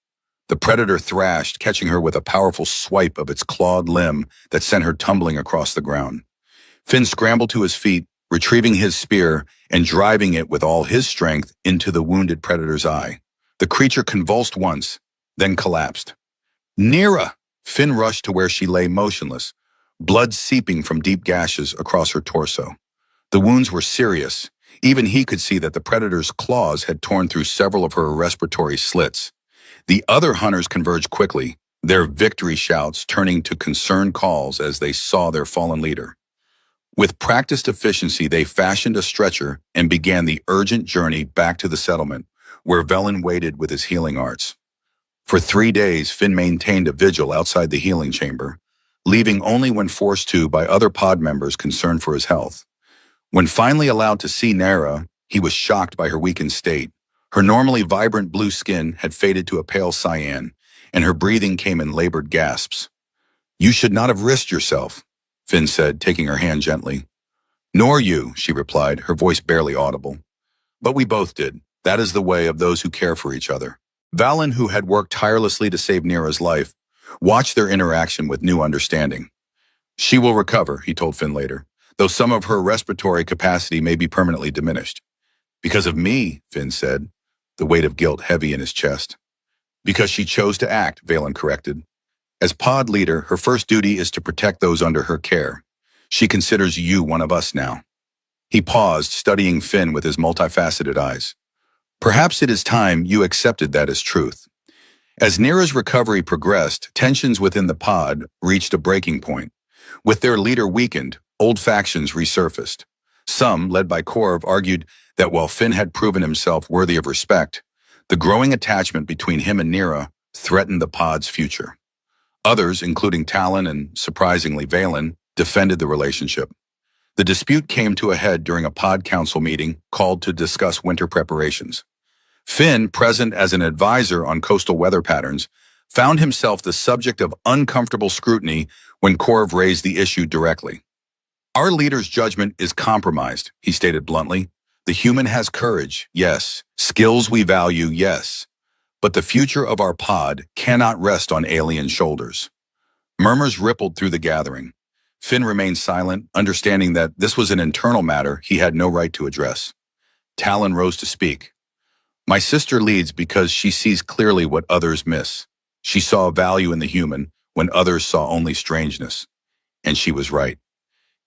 The predator thrashed, catching her with a powerful swipe of its clawed limb that sent her tumbling across the ground. Finn scrambled to his feet, retrieving his spear and driving it with all his strength into the wounded predator's eye. The creature convulsed once, then collapsed. "Nira!" Finn rushed to where she lay motionless, blood seeping from deep gashes across her torso. The wounds were serious. Even he could see that the predator's claws had torn through several of her respiratory slits. The other hunters converged quickly, their victory shouts turning to concerned calls as they saw their fallen leader. With practiced efficiency, they fashioned a stretcher and began the urgent journey back to the settlement, where Velen waited with his healing arts. For 3 days, Finn maintained a vigil outside the healing chamber, leaving only when forced to by other pod members concerned for his health. When finally allowed to see Nara, he was shocked by her weakened state. Her normally vibrant blue skin had faded to a pale cyan, and her breathing came in labored gasps. "You should not have risked yourself," Finn said, taking her hand gently. "Nor you," she replied, her voice barely audible. "But we both did. That is the way of those who care for each other." Valen, who had worked tirelessly to save Nira's life, watched their interaction with new understanding. "She will recover," he told Finn later, "though some of her respiratory capacity may be permanently diminished." "Because of me," Finn said, the weight of guilt heavy in his chest. "Because she chose to act," Valen corrected. "As pod leader, her first duty is to protect those under her care. She considers you one of us now." He paused, studying Finn with his multifaceted eyes. "Perhaps it is time you accepted that as truth." As Nira's recovery progressed, tensions within the pod reached a breaking point. With their leader weakened, old factions resurfaced. Some, led by Corv, argued that while Finn had proven himself worthy of respect, the growing attachment between him and Nira threatened the pod's future. Others, including Talon and, surprisingly, Valen, defended the relationship. The dispute came to a head during a pod council meeting called to discuss winter preparations. Finn, present as an advisor on coastal weather patterns, found himself the subject of uncomfortable scrutiny when Korv raised the issue directly. Our leader's judgment is compromised, he stated bluntly. The human has courage, yes. Skills we value, yes. But the future of our pod cannot rest on alien shoulders. Murmurs rippled through the gathering. Finn remained silent, understanding that this was an internal matter he had no right to address. Talon rose to speak. My sister leads because she sees clearly what others miss. She saw value in the human when others saw only strangeness. And she was right.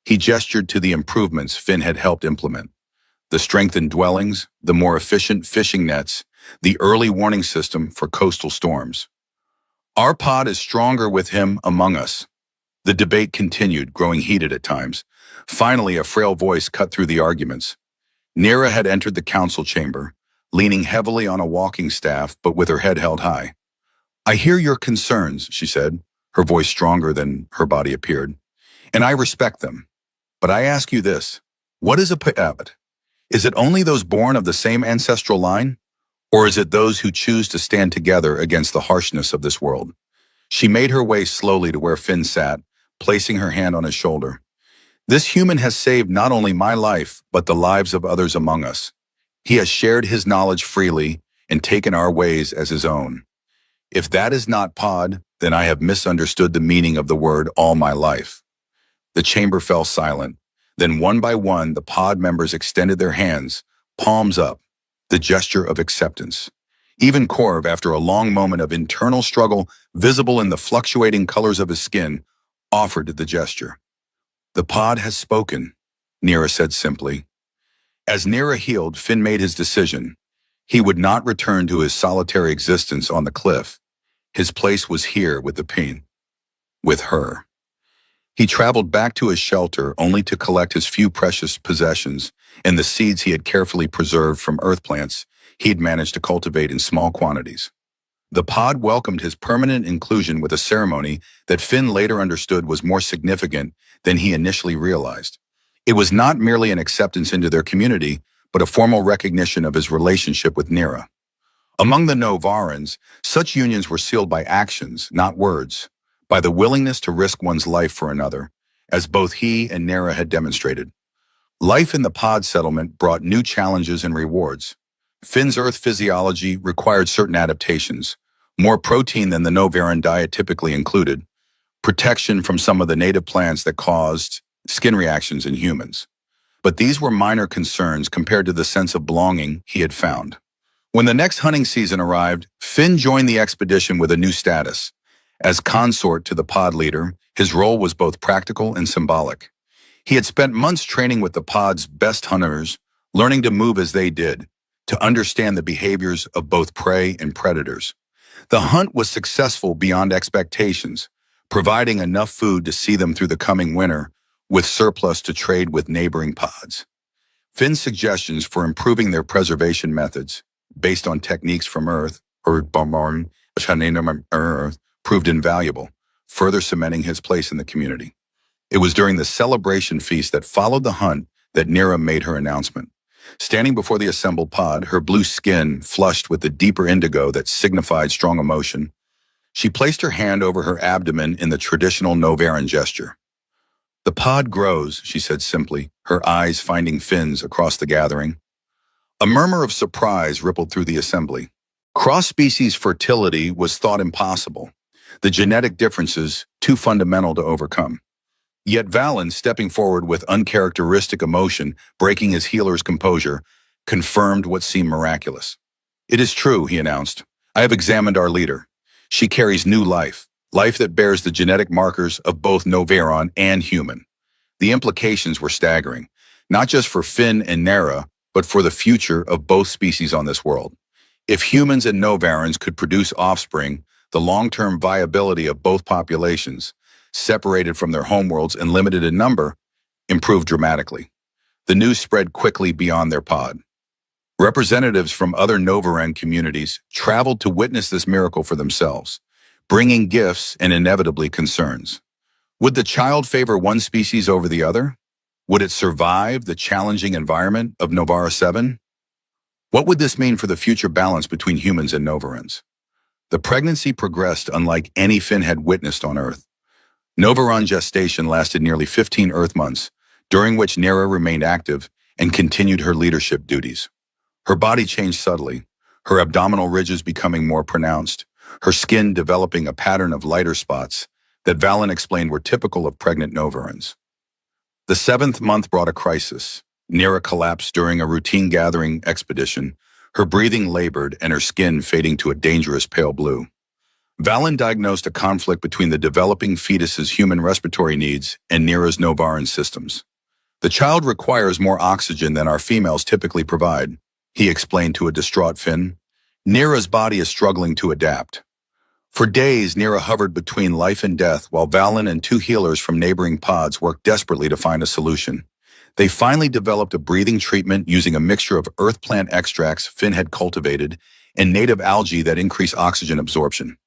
He gestured to the improvements Finn had helped implement. The strengthened dwellings, the more efficient fishing nets, the early warning system for coastal storms. Our pod is stronger with him among us. The debate continued, growing heated at times. Finally, a frail voice cut through the arguments. Nira had entered the council chamber, leaning heavily on a walking staff but with her head held high. I hear your concerns, she said, her voice stronger than her body appeared, and I respect them. But I ask you this, what is a Pa'abat? Is it only those born of the same ancestral line? Or is it those who choose to stand together against the harshness of this world? She made her way slowly to where Finn sat, placing her hand on his shoulder. This human has saved not only my life, but the lives of others among us. He has shared his knowledge freely and taken our ways as his own. If that is not pod, then I have misunderstood the meaning of the word all my life. The chamber fell silent. Then one by one, the pod members extended their hands, palms up, the gesture of acceptance. Even Korv, after a long moment of internal struggle visible in the fluctuating colors of his skin, offered the gesture. The pod has spoken, Nira said simply. As Nira healed, Finn made his decision. He would not return to his solitary existence on the cliff. His place was here with the pain, with her. He traveled back to his shelter only to collect his few precious possessions and the seeds he had carefully preserved from earth plants he had managed to cultivate in small quantities. The pod welcomed his permanent inclusion with a ceremony that Finn later understood was more significant than he initially realized. It was not merely an acceptance into their community, but a formal recognition of his relationship with Nira. Among the Novarans, such unions were sealed by actions, not words, by the willingness to risk one's life for another, as both he and Nira had demonstrated. Life in the pod settlement brought new challenges and rewards. Finn's earth physiology required certain adaptations, more protein than the Novaran diet typically included, protection from some of the native plants that caused skin reactions in humans. But these were minor concerns compared to the sense of belonging he had found. When the next hunting season arrived, Finn joined the expedition with a new status. As consort to the pod leader, his role was both practical and symbolic. He had spent months training with the pod's best hunters, learning to move as they did, to understand the behaviors of both prey and predators. The hunt was successful beyond expectations, providing enough food to see them through the coming winter, with surplus to trade with neighboring pods. Finn's suggestions for improving their preservation methods, based on techniques from Earth, proved invaluable, further cementing his place in the community. It was during the celebration feast that followed the hunt that Nira made her announcement. Standing before the assembled pod, her blue skin flushed with the deeper indigo that signified strong emotion, she placed her hand over her abdomen in the traditional Novaran gesture. The pod grows, she said simply, her eyes finding Finn's across the gathering. A murmur of surprise rippled through the assembly. Cross-species fertility was thought impossible, the genetic differences too fundamental to overcome. Yet Valen, stepping forward with uncharacteristic emotion, breaking his healer's composure, confirmed what seemed miraculous. It is true, he announced. I have examined our leader. She carries new life, life that bears the genetic markers of both Novaran and human. The implications were staggering, not just for Finn and Nera, but for the future of both species on this world. If humans and Novarans could produce offspring, the long-term viability of both populations, separated from their homeworlds and limited in number, improved dramatically. The news spread quickly beyond their pod. Representatives from other Novaran communities traveled to witness this miracle for themselves, bringing gifts and inevitably concerns. Would the child favor one species over the other? Would it survive the challenging environment of Novara 7? What would this mean for the future balance between humans and Novarans? The pregnancy progressed unlike any Finn had witnessed on Earth. Novaran gestation lasted nearly 15 Earth months, during which Nera remained active and continued her leadership duties. Her body changed subtly, her abdominal ridges becoming more pronounced, her skin developing a pattern of lighter spots that Valen explained were typical of pregnant Novarans. The seventh month brought a crisis. Nera collapsed during a routine gathering expedition, her breathing labored and her skin fading to a dangerous pale blue. Valen diagnosed a conflict between the developing fetus's human respiratory needs and Nera's Novaran systems. The child requires more oxygen than our females typically provide, he explained to a distraught Finn. Nera's body is struggling to adapt. For days, Nera hovered between life and death while Valen and two healers from neighboring pods worked desperately to find a solution. They finally developed a breathing treatment using a mixture of earth plant extracts Finn had cultivated and native algae that increase oxygen absorption.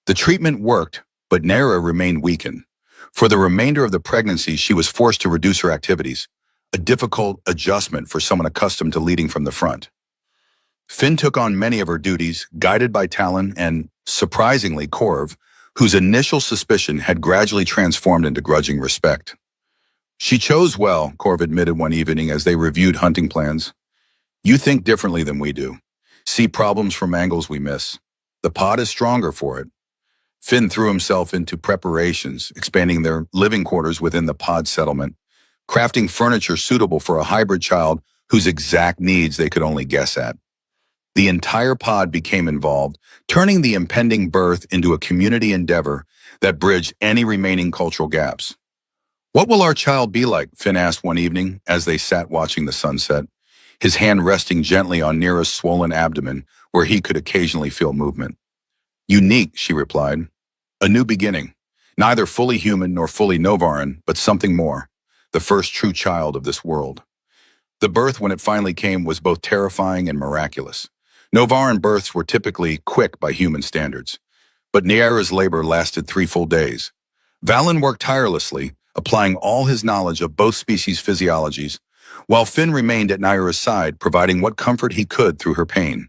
The treatment worked, but Nera remained weakened. For the remainder of the pregnancy, she was forced to reduce her activities, a difficult adjustment for someone accustomed to leading from the front. Finn took on many of her duties, guided by Talon and, surprisingly, Corv, whose initial suspicion had gradually transformed into grudging respect. She chose well, Corv admitted one evening as they reviewed hunting plans. You think differently than we do. See problems from angles we miss. The pod is stronger for it. Finn threw himself into preparations, expanding their living quarters within the pod settlement, crafting furniture suitable for a hybrid child whose exact needs they could only guess at. The entire pod became involved, turning the impending birth into a community endeavor that bridged any remaining cultural gaps. What will our child be like? Finn asked one evening as they sat watching the sunset, his hand resting gently on Nera's swollen abdomen where he could occasionally feel movement. Unique, she replied. A new beginning. Neither fully human nor fully Novaran, but something more. The first true child of this world. The birth, when it finally came, was both terrifying and miraculous. Novaran births were typically quick by human standards, but Nera's labor lasted 3 full days. Valen worked tirelessly, applying all his knowledge of both species' physiologies, while Finn remained at Nera's side, providing what comfort he could through her pain.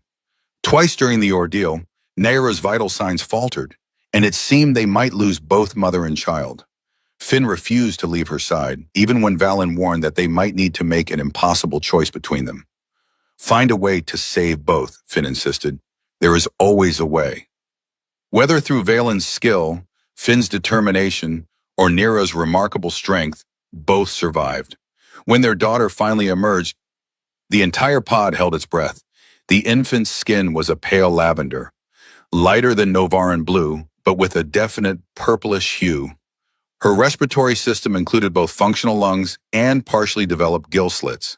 Twice during the ordeal, Nera's vital signs faltered, and it seemed they might lose both mother and child. Finn refused to leave her side, even when Valen warned that they might need to make an impossible choice between them. Find a way to save both, Finn insisted. There is always a way. Whether through Valen's skill, Finn's determination, or Nera's remarkable strength, both survived. When their daughter finally emerged, the entire pod held its breath. The infant's skin was a pale lavender, lighter than Novaran blue, but with a definite purplish hue. Her respiratory system included both functional lungs and partially developed gill slits.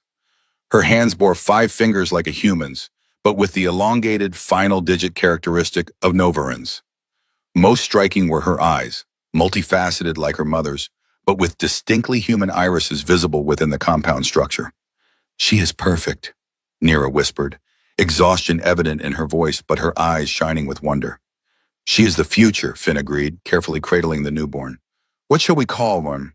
Her hands bore 5 fingers like a human's, but with the elongated final digit characteristic of Novarans. Most striking were her eyes, multifaceted like her mother's, but with distinctly human irises visible within the compound structure. She is perfect, Nera whispered, exhaustion evident in her voice but her eyes shining with wonder. She is the future, Finn agreed, carefully cradling the newborn. What shall we call one?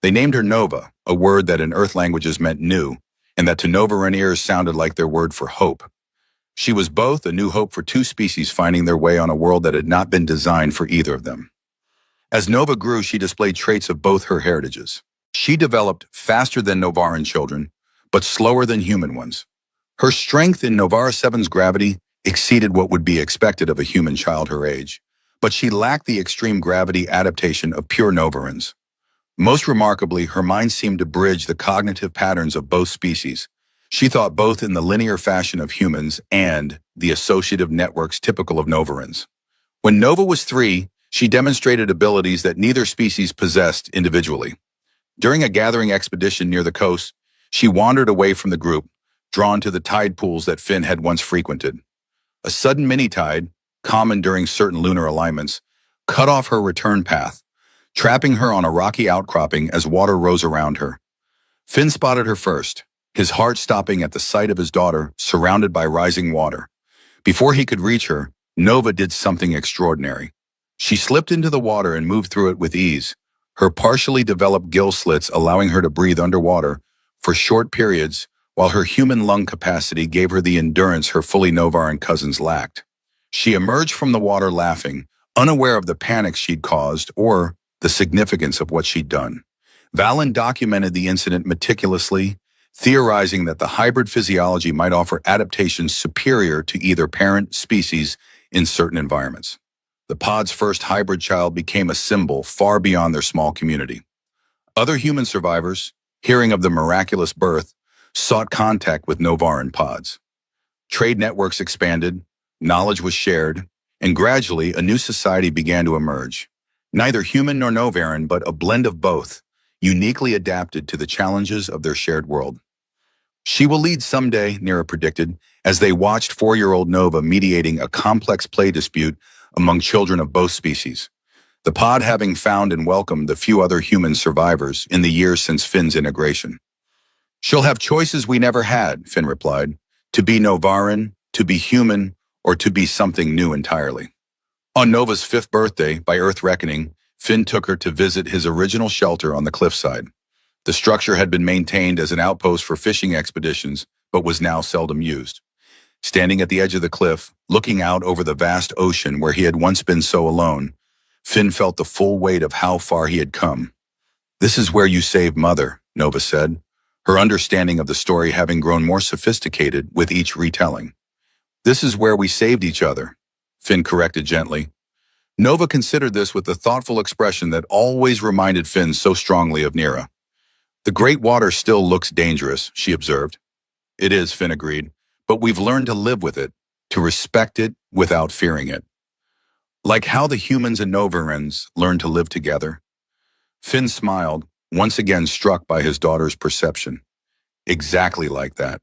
They named her Nova, a word that in Earth languages meant new, and that to Novaran ears sounded like their word for hope. She was both a new hope for 2 species finding their way on a world that had not been designed for either of them. As Nova grew, she displayed traits of both her heritages. She developed faster than Novaran children, but slower than human ones. Her strength in Novara 7's gravity exceeded what would be expected of a human child her age, but she lacked the extreme gravity adaptation of pure Novarans. Most remarkably, her mind seemed to bridge the cognitive patterns of both species. She thought both in the linear fashion of humans and the associative networks typical of Novarans. When Nova was 3, she demonstrated abilities that neither species possessed individually. During a gathering expedition near the coast, she wandered away from the group, drawn to the tide pools that Finn had once frequented. A sudden mini-tide, common during certain lunar alignments, cut off her return path, trapping her on a rocky outcropping as water rose around her. Finn spotted her first, his heart stopping at the sight of his daughter surrounded by rising water. Before he could reach her, Nova did something extraordinary. She slipped into the water and moved through it with ease, her partially developed gill slits allowing her to breathe underwater for short periods, while her human lung capacity gave her the endurance her fully Novaran cousins lacked. She emerged from the water laughing, unaware of the panic she'd caused or the significance of what she'd done. Valen documented the incident meticulously, theorizing that the hybrid physiology might offer adaptations superior to either parent species in certain environments. The pod's first hybrid child became a symbol far beyond their small community. Other human survivors, hearing of the miraculous birth, sought contact with Novaran pods. Trade networks expanded, knowledge was shared, and gradually a new society began to emerge. Neither human nor Novaran, but a blend of both, uniquely adapted to the challenges of their shared world. She will lead someday, Nira predicted, as they watched 4-year-old Nova mediating a complex play dispute among children of both species. The pod having found and welcomed the few other human survivors in the years since Finn's integration. She'll have choices we never had, Finn replied, to be Novaran, to be human, or to be something new entirely. On Nova's 5th birthday, by Earth reckoning, Finn took her to visit his original shelter on the cliffside. The structure had been maintained as an outpost for fishing expeditions, but was now seldom used. Standing at the edge of the cliff, looking out over the vast ocean where he had once been so alone, Finn felt the full weight of how far he had come. "This is where you saved Mother," Nova said, her understanding of the story having grown more sophisticated with each retelling. "This is where we saved each other," Finn corrected gently. Nova considered this with the thoughtful expression that always reminded Finn so strongly of Nira. "The Great Water still looks dangerous," she observed. "It is," Finn agreed, "but we've learned to live with it, to respect it without fearing it. Like how the humans and Novarans learned to live together." Finn smiled, once again struck by his daughter's perception. Exactly like that.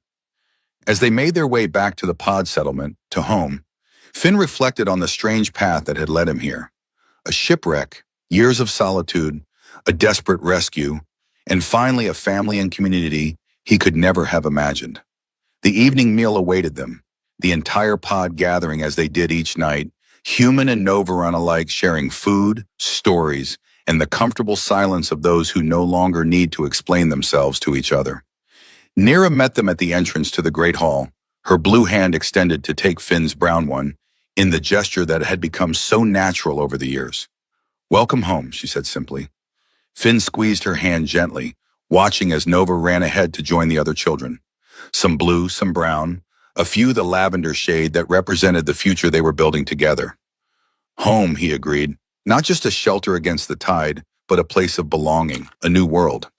As they made their way back to the pod settlement, to home, Finn reflected on the strange path that had led him here. A shipwreck, years of solitude, a desperate rescue, and finally a family and community he could never have imagined. The evening meal awaited them, the entire pod gathering as they did each night, human and Novaran alike sharing food, stories, and the comfortable silence of those who no longer need to explain themselves to each other. Nira met them at the entrance to the Great Hall, her blue hand extended to take Finn's brown one, in the gesture that had become so natural over the years. "Welcome home," she said simply. Finn squeezed her hand gently, watching as Nova ran ahead to join the other children. Some blue, some brown, a few the lavender shade that represented the future they were building together. "Home," he agreed, "not just a shelter against the tide, but a place of belonging, a new world."